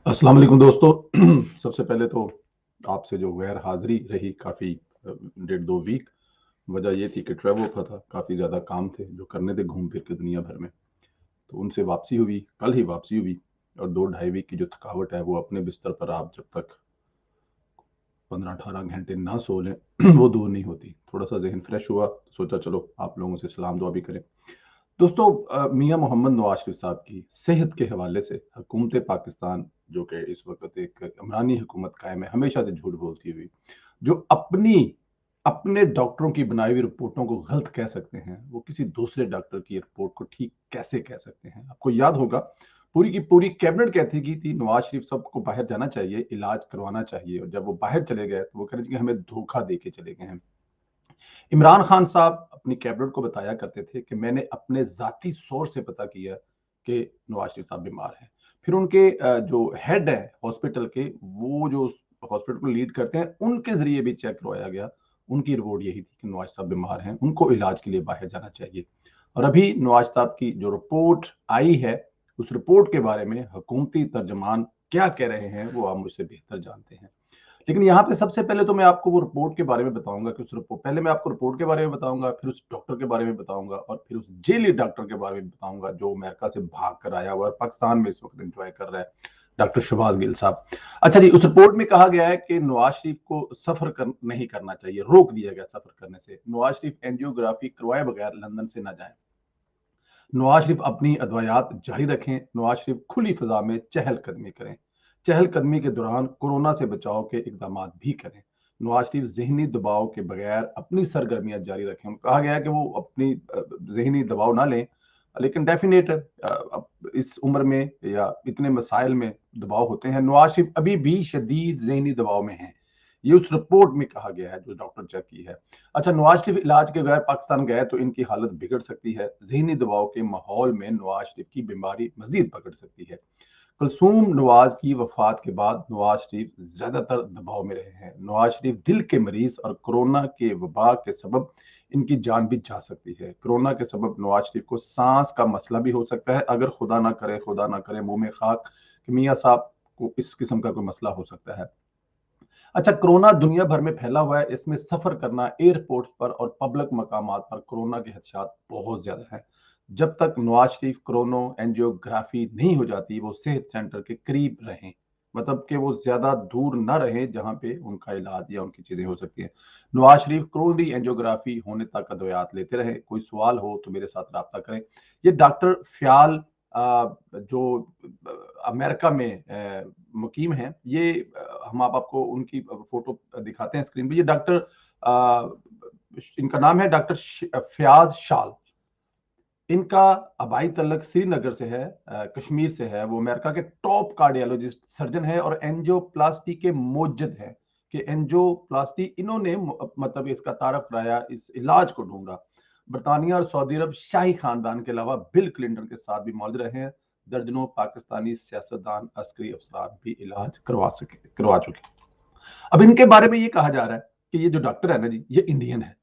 अस्सलाम वालेकुम दोस्तों। सबसे पहले तो आपसे जो गैर हाज़िरी रही काफ़ी डेढ़ 2 वीक, वजह ये थी कि ट्रैवल का था, काफ़ी ज़्यादा काम थे जो करने थे घूम फिर के दुनिया भर में। तो उनसे वापसी हुई, कल ही वापसी हुई और 2 ढाई वीक की जो थकावट है वो अपने बिस्तर पर आप जब तक 15-18 घंटे ना सो लें वो दूर नहीं होती। थोड़ा-सा ज़हन फ्रेश हुआ, तो सोचा चलो आप लोगों से सलाम दुआ भी करें। दोस्तों मियाँ मोहम्मद नवाज़ शरीफ साहब की सेहत के हवाले से हुकूमत पाकिस्तान जो कि इस वक़्त एक इमरानी हुकूमत कायम है, हमेशा से झूठ बोलती हुई, जो अपने डॉक्टरों की बनाई हुई रिपोर्टों को गलत कह सकते हैं, वो किसी दूसरे डॉक्टर की रिपोर्ट को ठीक कैसे कह सकते हैं? आपको याद होगा, पूरी की पूरी कैबिनेट कहती की थी नवाज़ शरीफ साहब को बाहर जाना चाहिए, इलाज करवाना चाहिए और जब वो बाहर चले गए, तो वो कह रहे थे कि हमें धोखा दे के चले गए हैं। इमरान खान साहब अपनी कैबिनेट को बताया करते थे कि मैंने अपने ज़ाती सोर्स से पता किया कि नवाज़ शरीफ साहब बीमार हैं। फिर उनके जो हेड है हॉस्पिटल के, वो जो हॉस्पिटल को लीड करते हैं, उनके ज़रिए भी चेक करवाया गया। उनकी रिपोर्ट यही थी कि नवाज़ साहब बीमार हैं, उनको इलाज के लिए बाहर जाना चाहिए। और अभी नवाज़ साहब की जो रिपोर्ट आई है, उस रिपोर्ट के बारे में हुकूमती तर्जुमान क्या कह रहे हैं, वो आप मुझसे बेहतर जानते हैं। लेकिन यहाँ पे सबसे पहले तो मैं आपको वो रिपोर्ट के बारे में बताऊँगा कि उस रिपोर्ट पहले मैं आपको रिपोर्ट के बारे में बताऊँगा, फिर उस डॉक्टर के बारे में बताऊँगा और फिर उस जेली डॉक्टर के बारे में बताऊँगा जो अमेरिका से भाग कर आया हुआ है और पाकिस्तान में इस वक़्त एन्जॉय कर रहा है, डॉक्टर शहबाज़ गिल साहब। अच्छा जी, उस रिपोर्ट में कहा गया है कि नवाज़ शरीफ को सफ़र नहीं करना चाहिए, रोक दिया गया सफ़र करने से। नवाज़ शरीफ एंजियोग्राफी करवाए बगैर लंदन से ना जाएँ। नवाज शरीफ अपनी अदवायात जारी रखें। नवाज शरीफ खुली फिजा में चहलकदमी करें। चहलकदमी के दौरान कोरोना से बचाव के इकदाम भी करें। नवाज शरीफ जहनी दबाव के बगैर अपनी सरगर्मियां जारी रखें। कहा गया है कि वो अपनी जहनी दबाव ना लें, लेकिन डेफिनेट अब इस उम्र में या इतने मसाइल में दबाव होते हैं। नवाज शरीफ अभी भी शदीद जहनी दबाव में हैं, ये उस रिपोर्ट में कहा गया है जो डॉक्टर चेक की है। अच्छा, नवाज शरीफ इलाज के बगैर पाकिस्तान गए तो इनकी हालत बिगड़ सकती है। ज़हनी दबाव के माहौल में नवाज शरीफ की बीमारी मज़ीद पकड़ सकती है। कुलसूम नवाज की वफात के बाद नवाज शरीफ ज़्यादातर दबाव में रहे हैं। नवाज शरीफ दिल के मरीज़ और कोरोना के वबा के सबब इनकी जान भी जा सकती है। कोरोना के सबब नवाज शरीफ को सांस का मसला भी हो सकता है। अगर खुदा ना करे मुँह में खाक कि मियाँ साहब को इस किस्म का कोई मसला हो सकता है। अच्छा, कोरोना दुनिया भर में फैला हुआ है, इसमें सफर करना एयरपोर्ट पर और पब्लिक मकामात पर कोरोना के खदशात बहुत ज्यादा हैं। जब तक नवाज शरीफ कोरोना एंजियोग्राफी नहीं हो जाती, वो सेहत सेंटर के करीब रहें, मतलब कि वो ज्यादा दूर ना रहें जहां पे उनका इलाज या उनकी चीजें हो सकती हैं। नवाज शरीफ कोरोना एंजियोग्राफी होने तक अद्वयात लेते रहे। कोई सवाल हो तो मेरे साथ रब्ता करें। ये डॉक्टर फ्याल जो अमेरिका में मुकीम हैं, ये हम आप आपको उनकी फोटो दिखाते हैं स्क्रीन पे। ये डॉक्टर इनका नाम है डॉक्टर फयाज शाल। इनका आबाई तलक श्रीनगर से है, कश्मीर से है। वो अमेरिका के टॉप कार्डियोलॉजिस्ट सर्जन है और एंजियोप्लास्टी के मोजद है कि एंजियोप्लास्टी इन्होंने मतलब इसका तारफ कराया, इस इलाज को ढूंढा। बरतानिया और सऊदी अरब शाही खानदान के अलावा बिल क्लिंटन के साथ भी मौजूद रहे हैं। दर्जनों पाकिस्तानी सियासतदान, अस्करी अफसरान भी इलाज करवा चुके। अब इनके बारे में ये कहा जा रहा है कि ये जो डॉक्टर है ना जी, ये इंडियन है,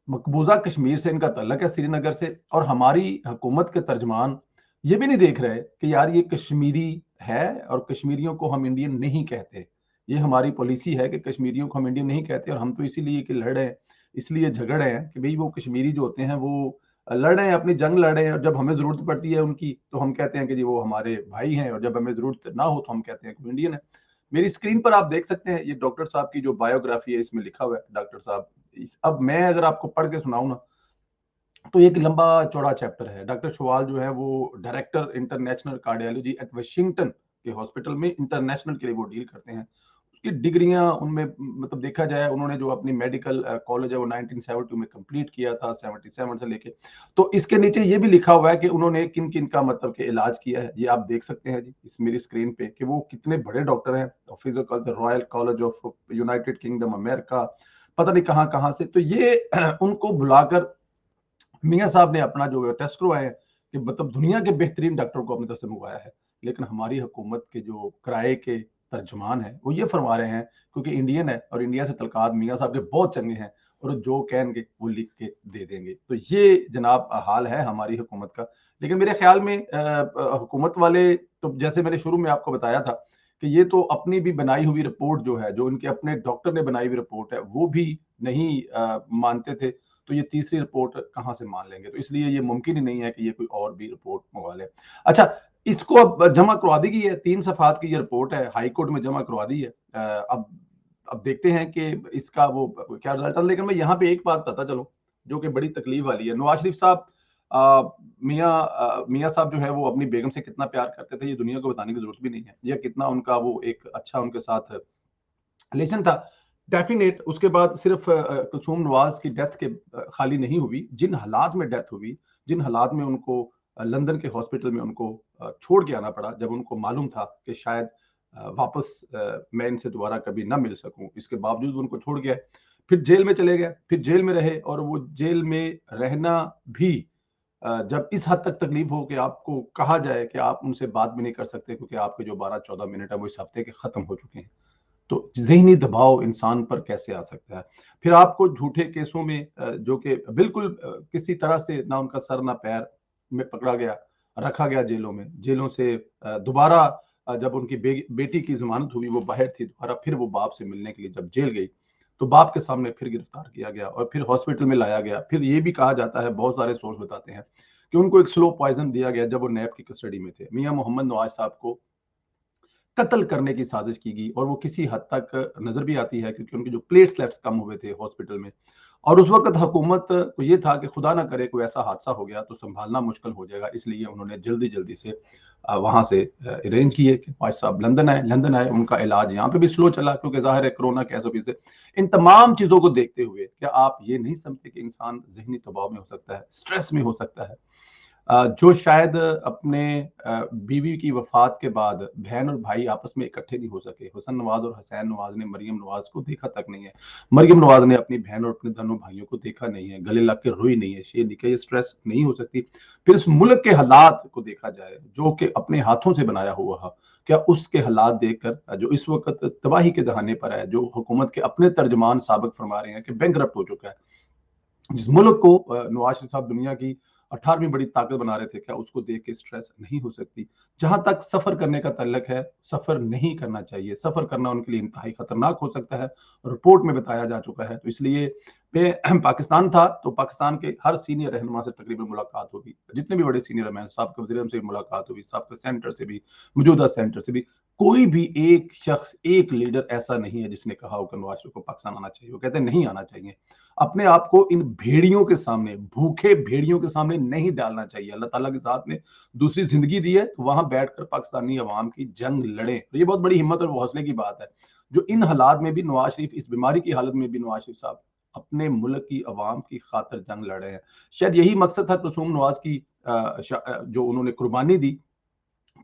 मकबूजा कश्मीर से इनका तल्लक है, श्रीनगर से। और हमारी हुकूमत के तर्जमान ये भी नहीं देख रहे कि यार ये कश्मीरी है और कश्मीरियों को हम इंडियन नहीं कहते। ये हमारी पॉलिसी है कि कश्मीरियों को हम इंडियन नहीं कहते और हम तो इसीलिए कि लड़ रहे हैं, इसलिए झगड़ रहे हैं कि भाई वो कश्मीरी जो होते हैं वो लड़ रहे हैं, अपनी जंग लड़ रहे हैं और जब हमें जरूरत पड़ती है उनकी तो हम कहते हैं कि जी वो हमारे भाई हैं, और जब हमें जरूरत ना हो तो हम कहते हैं कि वो इंडियन है। मेरी स्क्रीन पर आप देख सकते हैं ये डॉक्टर साहब की जो बायोग्राफी है, इसमें लिखा हुआ है डॉक्टर साहब। अब मैं अगर आपको पढ़ के सुनाऊं ना, तो एक लंबा चौड़ा चैप्टर है। डॉक्टर शवाल जो है वो director international cardiology at Washington के हॉस्पिटल में इंटरनेशनल के लिए वो डील करते हैं। उसकी डिग्रियां उनमें मतलब देखा जाए, उन्होंने जो अपनी मेडिकल कॉलेज है वो 1972 में कंप्लीट किया था, 77 से लेके। तो इसके नीचे ये भी लिखा हुआ है कि उन्होंने किन किन का मतलब के इलाज किया है। ये आप देख सकते हैं जी इस मेरी स्क्रीन पे कि वो कितने बड़े डॉक्टर हैं। Physical royal college of United kingdom America, पता नहीं कहाँ कहाँ से। तो ये उनको बुलाकर मियाँ साहब ने अपना जो टेस्ट करवाए कि मतलब दुनिया के बेहतरीन डॉक्टर को अपनी तरफ से मंगवाया है। लेकिन हमारी हुकूमत के जो किराए के तर्जमान हैं वो ये फरमा रहे हैं, क्योंकि इंडियन है और इंडिया से तल्लकात मियाँ साहब के बहुत चंगे हैं और जो कहेंगे वो लिख के दे देंगे। तो ये जनाब हाल है हमारी हुकूमत का। लेकिन मेरे ख्याल में हुकूमत वाले तो जैसे मैंने शुरू में आपको बताया था कि ये तो अपनी भी बनाई हुई रिपोर्ट जो है, जो उनके अपने डॉक्टर ने बनाई हुई रिपोर्ट है, वो भी नहीं मानते थे, तो ये तीसरी रिपोर्ट कहाँ से मान लेंगे? तो इसलिए ये मुमकिन ही नहीं है कि ये कोई और भी रिपोर्ट मंगवा ले। अच्छा, इसको अब जमा करवा दी गई है, 3 सफ़हात की ये रिपोर्ट है, हाई कोर्ट में जमा करवा दी है। अब देखते हैं कि इसका वो क्या रिजल्ट है। लेकिन मैं यहाँ पे एक बात बताता चलूँ, जो कि बड़ी तकलीफ वाली है। नवाज शरीफ साहब मियाँ साहब जो है वो अपनी बेगम से कितना प्यार करते थे, ये दुनिया को बताने की जरूरत भी नहीं है, या कितना उनका वो एक अच्छा उनके साथ रिलेशन था। डेफिनेट उसके बाद सिर्फ कुलसूम नवाज की डेथ के खाली नहीं हुई, जिन हालात में डेथ हुई, जिन हालात में उनको लंदन के हॉस्पिटल में उनको छोड़ के आना पड़ा, जब उनको मालूम था कि शायद वापस मैं इनसे दोबारा कभी ना मिल सकूं, इसके बावजूद उनको छोड़ गया, फिर जेल में चले गए, फिर जेल में रहे, और वो जेल में रहना भी जब इस हद तक तकलीफ हो कि आपको कहा जाए कि आप उनसे बात भी नहीं कर सकते क्योंकि आपके जो 12-14 मिनट है वो इस हफ्ते के खत्म हो चुके हैं, तो ज़हनी दबाव इंसान पर कैसे आ सकता है? फिर आपको झूठे केसों में जो कि बिल्कुल किसी तरह से ना उनका सर ना पैर में पकड़ा गया, रखा गया जेलों में। जेलों से दोबारा जब उनकी बेटी की ज़मानत हुई, वो बाहर थी, दोबारा फिर वो बाप से मिलने के लिए जब जेल गई, तो बाप के सामने फिर गिरफ्तार किया गया और फिर हॉस्पिटल में लाया गया। फिर ये भी कहा जाता है, बहुत सारे सोर्स बताते हैं, कि उनको एक स्लो पॉइज़न दिया गया जब वो नैब की कस्टडी में थे। मियाँ मोहम्मद नवाज़ साहब को कत्ल करने की साजिश की गई, और वो किसी हद तक नजर भी आती है क्योंकि उनके जो प्लेटलेट्स कम हुए थे हॉस्पिटल में, और उस वक्त हुकूमत को ये था कि खुदा ना करे कोई ऐसा हादसा हो गया तो संभालना मुश्किल हो जाएगा, इसलिए उन्होंने जल्दी जल्दी से वहां से अरेंज किए कि पाज साहब लंदन आए, उनका इलाज यहाँ पे भी स्लो चला क्योंकि जाहिर है कोरोना के ऐसे से। इन तमाम चीजों को देखते हुए क्या आप ये नहीं समझते कि इंसान जहनी दबाव में हो सकता है, स्ट्रेस में हो सकता है, जो शायद अपने बीवी की वफात के बाद बहन और भाई आपस में इकट्ठे नहीं हो सके। हुसन नवाज और हुसैन नवाज ने मरियम नवाज को देखा तक नहीं है, मरियम नवाज ने अपनी बहन और अपने दोनों भाइयों को देखा नहीं है, गले लग के रोई नहीं है, शेर लिखे, ये स्ट्रेस नहीं हो सकती। फिर इस मुल्क के हालात को देखा जाए जो कि अपने हाथों से बनाया हुआ है, क्या उसके हालात देखकर जो इस वक्त तबाही के दहाने पर है, जो हुकूमत के अपने तर्जमान साबित फरमा रहे हैं कि बैंकरप्ट हो चुका है, जिस मुल्क को नवाज शरीफ साहब दुनिया की 18वीं बड़ी ताकत बना रहे थे, क्या उसको देख के स्ट्रेस नहीं हो सकती? जहां तक सफर करने का तल्लक है, सफर नहीं करना चाहिए, सफर करना उनके लिए इंतहाई खतरनाक हो सकता है, रिपोर्ट में बताया जा चुका है। तो इसलिए मैं पाकिस्तान था तो पाकिस्तान के हर सीनियर रहनुमा से तकरीबन मुलाकात होगी, जितने भी बड़े सीनियर हैं, साहब वज़ीर से भी मुलाकात हुई, साहब सेंटर से भी, मौजूदा सेंटर से भी, कोई भी एक शख्स, एक लीडर ऐसा नहीं है जिसने कहा हो कि नवाज शरीफ को पाकिस्तान आना चाहिए। वो कहते हैं नहीं आना चाहिए। अपने आप को इन भेड़ियों के सामने, भूखे भेड़ियों के सामने नहीं डालना चाहिए। अल्लाह ताला के साथ ने दूसरी जिंदगी दी है, तो वहां बैठकर पाकिस्तानी अवाम की जंग लड़ें। तो ये बहुत बड़ी हिम्मत और हौसले की बात है, जो इन हालात में भी नवाज शरीफ, इस बीमारी की हालत में भी नवाज शरीफ साहब अपने मुल्क की अवाम की खातिर जंग लड़ रहे हैं। शायद यही मकसद था कुलसूम नवाज की, जो उन्होंने कुर्बानी दी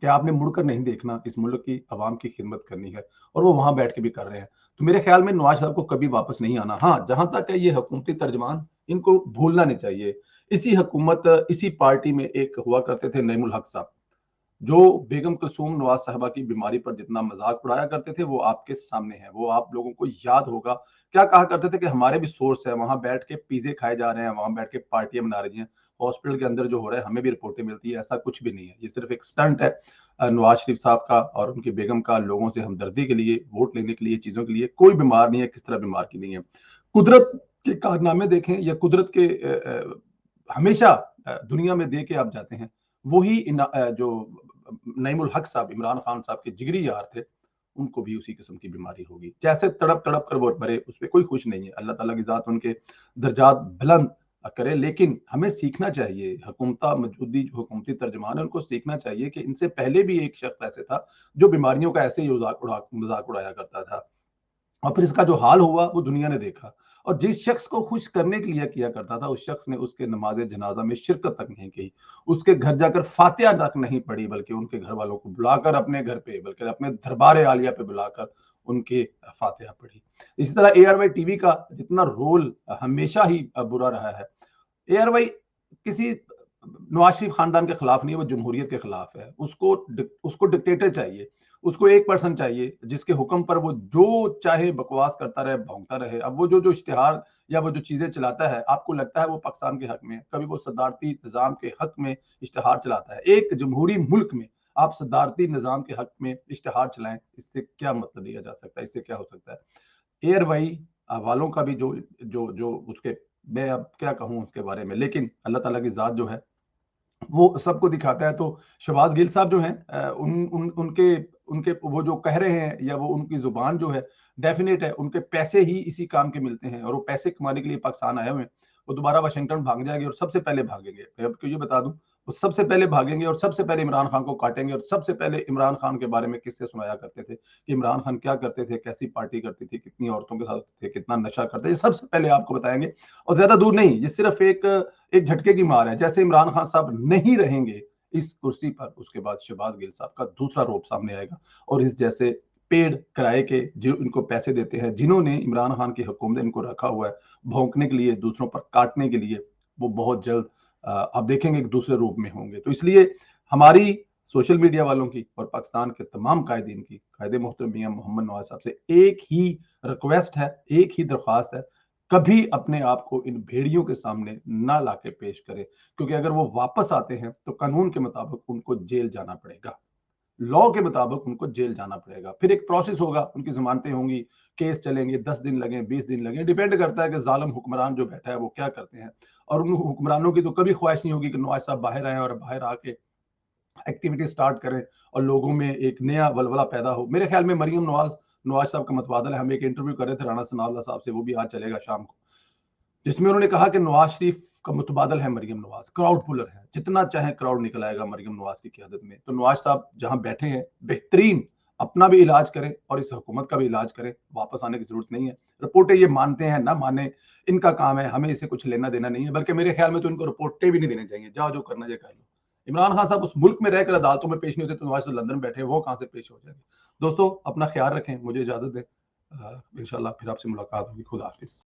कि आपने मुड़कर नहीं देखना, इस मुल्क की आवाम की खिदमत करनी है, और वो वहां बैठ के भी कर रहे हैं। तो मेरे ख्याल में नवाज साहब को कभी वापस नहीं आना। हाँ, जहां तक है ये हुकूमती तर्जमान, इनको भूलना नहीं चाहिए। इसी हुकूमत, इसी पार्टी में एक हुआ करते थे नईमुल हक साहब, जो बेगम कुलसूम नवाज साहबा की बीमारी पर जितना मजाक उड़ाया करते थे, वो आपके सामने है, वो आप लोगों को याद होगा। क्या कहा करते थे कि हमारे भी सोर्स है, वहां बैठ के पिज्जे खाए जा रहे हैं, वहां बैठ के पार्टियां मना रही हैं, हॉस्पिटल के अंदर जो हो रहा है हमें भी रिपोर्टें मिलती है। ऐसा कुछ भी नहीं है, ये सिर्फ एक स्टंट है नवाज शरीफ साहब का और उनकी बेगम का, लोगों से हमदर्दी के लिए, वोट लेने के लिए, चीजों के लिए। कोई बीमार नहीं है, किस तरह बीमार की नहीं है। कुदरत के कारनामे देखें, या कुदरत के हमेशा दुनिया में दे के आप जाते हैं, वही जो नईमुल हक साहब, इमरान खान साहब के जिगरी यार थे, उनको भी उसी किस्म की बीमारी होगी। जैसे तड़प तड़प कर वो मरे, उस पर कोई खुश नहीं है। अल्लाह ताला की जात उनके दर्जात बुलंद करे, लेकिन हमें सीखना चाहिए, हुकूमता मौजूदी जो हुकूमती तर्जमान है उनको सीखना चाहिए कि इनसे पहले भी एक शख्स ऐसे था जो बीमारियों का ऐसे ही मजाक उड़ाया करता था, और फिर इसका जो हाल हुआ वो दुनिया ने देखा। और जिस शख्स को खुश करने के लिए किया करता था, उस शख्स ने उसके नमाज जनाजा में शिरकत तक नहीं की, उसके घर जाकर फातिहा तक नहीं पढ़ी, बल्कि उनके घर वालों को बुलाकर अपने घर पे, बल्कि अपने दरबार आलिया पे बुलाकर उनके फातिहा पढ़ी। इसी तरह ARY टीवी का जितना रोल हमेशा ही बुरा रहा है, ARY किसी नवाज शरीफ खानदान के खिलाफ नहीं है, वो जमहूरियत के खिलाफ है। उसको डिक्टेटर चाहिए, उसको एक पर्सन चाहिए जिसके हुक्म पर वो जो चाहे बकवास करता रहे, भौंकता रहे। अब वो जो जो इश्तिहार या वो जो चीजें चलाता है, आपको लगता है वो पाकिस्तान के हक में है, कभी वो सदारती निजाम के हक में इश्तिहार चलाता है। एक जमहूरी मुल्क में आप सदारती निज़ाम के हक में इश्तिहार चलाएं, इससे क्या मतलब लिया जा सकता है, इससे क्या हो सकता है। एयरवाई वालों का भी जो जो जो उसके, मैं अब क्या कहूँ उसके बारे में, लेकिन अल्लाह ताला की ज़ात जो है वो सबको दिखाता है। तो शहबाज गिल साहब जो हैं, उन उन उनके उनके वो जो कह रहे हैं या वो उनकी ज़ुबान जो है, डेफ़िनेट है उनके पैसे ही इसी काम के मिलते हैं और वो पैसे कमाने के लिए पाकिस्तान आए हुए हैं। वो दोबारा वाशिंगटन भाग जाएँगे और सबसे पहले भागेंगे। मैं आपको ये बता दूँ, वो सबसे पहले भागेंगे और सबसे पहले इमरान खान को काटेंगे और सबसे पहले इमरान खान के बारे में किस्से सुनाया करते थे कि इमरान खान क्या करते थे, कैसी पार्टी करती थी, कितनी औरतों के साथ थे, कितना नशा करते थे, ये सबसे पहले आपको बताएँगे। और ज़्यादा दूर नहीं, ये सिर्फ़ एक झटके की मार है। जैसे इमरान खान साहब नहीं रहेंगे इस कुर्सी पर, उसके बाद शहबाज गिल साहब का दूसरा रूप सामने आएगा और इस जैसे पेड़ किराए के जो इनको पैसे देते हैं, जिन्होंने इमरान खान की हुकूमत ने इनको रखा हुआ है भौंकने के लिए, दूसरों पर काटने के लिए, वो बहुत जल्द आप देखेंगे एक दूसरे रूप में होंगे। तो इसलिए हमारी सोशल मीडिया वालों की और पाकिस्तान के तमाम कायदीन की, कायदे मोहतरम मियां मोहम्मद नवाज साहब से एक ही रिक्वेस्ट है, एक ही दरख्वास्त है, कभी अपने आप को इन भेड़ियों के सामने ना लाके पेश करें, क्योंकि अगर वो वापस आते हैं तो कानून के मुताबिक उनको जेल जाना पड़ेगा, लॉ के मुताबिक उनको जेल जाना पड़ेगा। फिर एक प्रोसेस होगा, उनकी जमानतें होंगी, केस चलेंगे, 10 दिन लगे, 20 दिन लगे, डिपेंड करता है कि जालिम हुक्मरान जो बैठा है वो क्या करते हैं। और उन हुक्मरानों की तो कभी ख्वाहिश नहीं होगी कि नवाज साहब बाहर आए और बाहर आके एक्टिविटी स्टार्ट करें और लोगों में एक नया वलवला पैदा हो। मेरे ख्याल में मरियम नवाज नवाज साहब का मतबादल है। हम एक इंटरव्यू कर रहे थे राणा सनाउल्लाह साहब से, वो भी आज चलेगा शाम को, जिसमें उन्होंने कहा कि नवाज शरीफ का मुतबादल है मरियम नवाज, क्राउड पुलर है, जितना चाहे क्राउड निकल आएगा मरियम नवाज की क़यादत में। तो नवाज साहब जहां बैठे हैं, बेहतरीन अपना भी इलाज करें और इस हुकूमत का भी इलाज करें, वापस आने की जरूरत नहीं है। रिपोर्टें ये मानते हैं ना माने, इनका काम है, हमें इसे कुछ लेना देना नहीं है, बल्कि मेरे ख्याल में तो इनको रिपोर्टें भी नहीं देनी चाहिए, जाओ जो करना है कर लो। इमरान खान साहब उस मुल्क में रहकर अदालतों में पेश नहीं होते, तो नवाज साहब लंदन बैठे हैं, वो कहाँ से पेश हो जाएंगे। दोस्तों अपना ख्याल रखें, मुझे इजाजत दें, इंशाल्लाह फिर आपसे मुलाकात होगी। खुदा हाफिज।